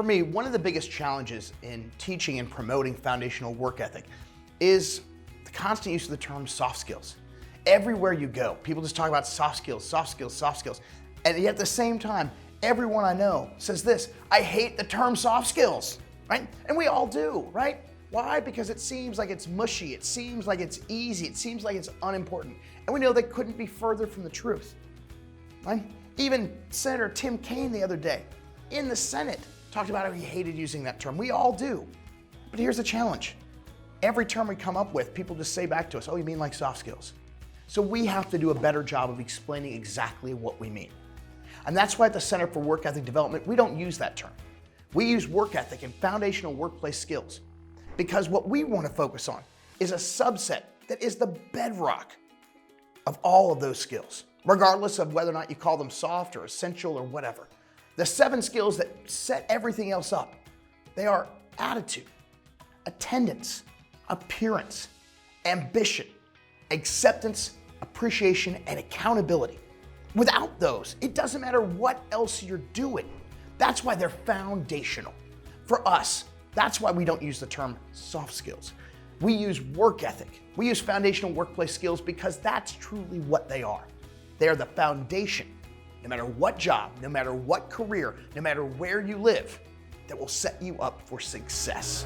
For me, one of the biggest challenges in teaching and promoting foundational work ethic is the constant use of the term soft skills. Everywhere you go, people just talk about soft skills, soft skills, soft skills. And yet at the same time, everyone I know says this: I hate the term soft skills, right? And we all do, right? Why? Because it seems like it's mushy, it seems like it's easy, it seems like it's unimportant. And we know that couldn't be further from the truth, right? Even Senator Tim Kaine the other day in the Senate talked about how he hated using that term. We all do. But here's the challenge. Every term we come up with, people just say back to us, oh, you mean like soft skills? So we have to do a better job of explaining exactly what we mean. And that's why at the Center for Work Ethic Development, we don't use that term. We use work ethic and foundational workplace skills because what we want to focus on is a subset that is the bedrock of all of those skills, regardless of whether or not you call them soft or essential or whatever. The 7 skills that set everything else up, they are attitude, attendance, appearance, ambition, acceptance, appreciation, and accountability. Without those, it doesn't matter what else you're doing. That's why they're foundational. For us, that's why we don't use the term soft skills. We use work ethic. We use foundational workplace skills because that's truly what they are. They are the foundation, no matter what job, no matter what career, no matter where you live, that will set you up for success.